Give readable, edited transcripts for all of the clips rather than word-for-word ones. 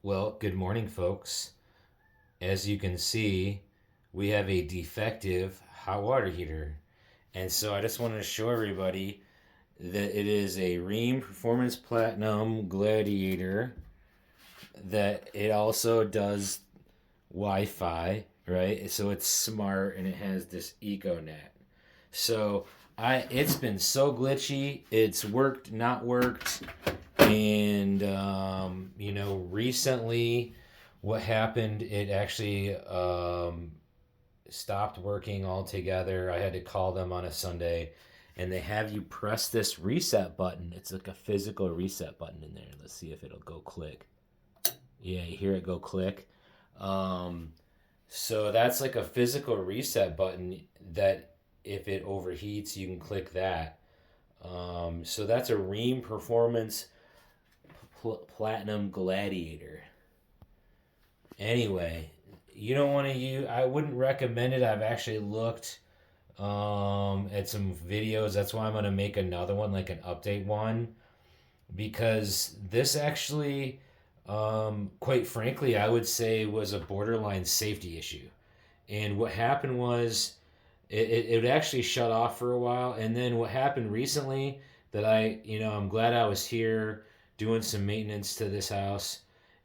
Well, good morning, folks. As you can see, we have a defective hot water heater. And so I just wanted to show everybody that it is a Rheem Performance Platinum Gladiator, that it also does Wi-Fi, right? So it's smart and it has this Econet. So it's been so glitchy. It's worked, not worked, and recently, what happened? It actually stopped working altogether. I had to call them on a Sunday, and they have you press this reset button. It's like a physical reset button in there. Let's see if it'll go click. Yeah, you hear it go click. Um, so that's like a physical reset button that if it overheats, you can click that. So that's a Rheem Performance Platinum Gladiator. Anyway, you don't want to use. I wouldn't recommend it. I've actually looked at some videos. That's why I'm gonna make another one, like an update one, because this actually, quite frankly, I would say was a borderline safety issue. And what happened was it actually shut off for a while. And then what happened recently that I'm glad I was here doing some maintenance to this house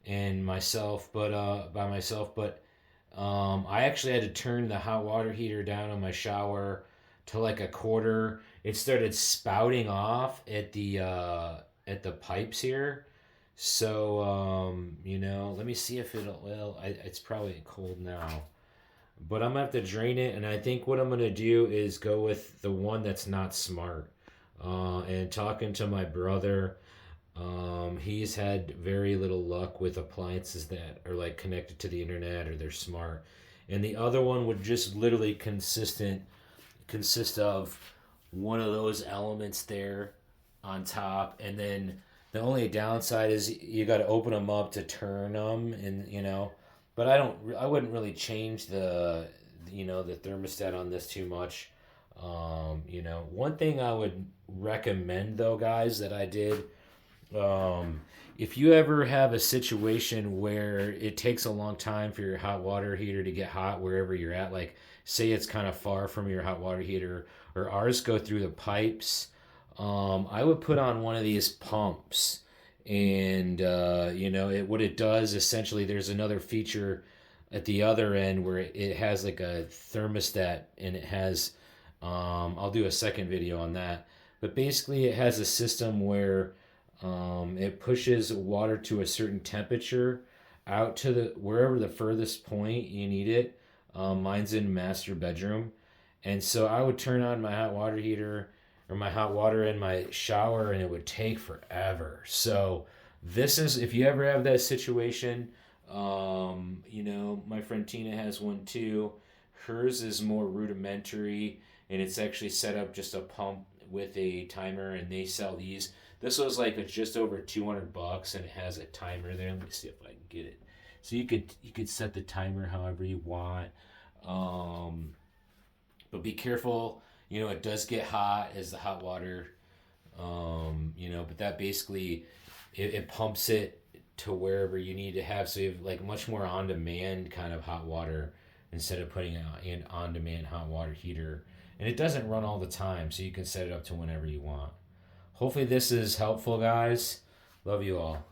and myself, but by myself. But I actually had to turn the hot water heater down on my shower to like a quarter. It started spouting off at the pipes here. So let me see if it'll. Well, it's probably cold now, but I'm gonna have to drain it, and I think what I'm gonna do is go with the one that's not smart. And talking to my brother, he's had very little luck with appliances that are like connected to the internet or they're smart. And the other one would just literally consist of one of those elements there on top, and then the only downside is you got to open them up to turn them, and but I wouldn't really change the thermostat on this too much. One thing I would recommend though, guys, that I did, if you ever have a situation where it takes a long time for your hot water heater to get hot wherever you're at, like say it's kind of far from your hot water heater, or ours go through the pipes, I would put on one of these pumps. And what it does essentially, there's another feature at the other end where it has like a thermostat, and it has, I'll do a second video on that, but basically it has a system where it pushes water to a certain temperature out to the wherever the furthest point you need it. Mine's in master bedroom, and so I would turn on my hot water heater or my hot water in my shower, and it would take forever. So this is, if you ever have that situation, my friend Tina has one too. Hers is more rudimentary, and it's actually set up just a pump with a timer, and they sell these. This was like just over $200, and it has a timer there. Let me see if I can get it. So you could set the timer however you want, but be careful. It does get hot as the hot water, but that basically it pumps it to wherever you need to have. So you have like much more on demand kind of hot water instead of putting it in on demand hot water heater. And it doesn't run all the time, so you can set it up to whenever you want. Hopefully, this is helpful, guys. Love you all.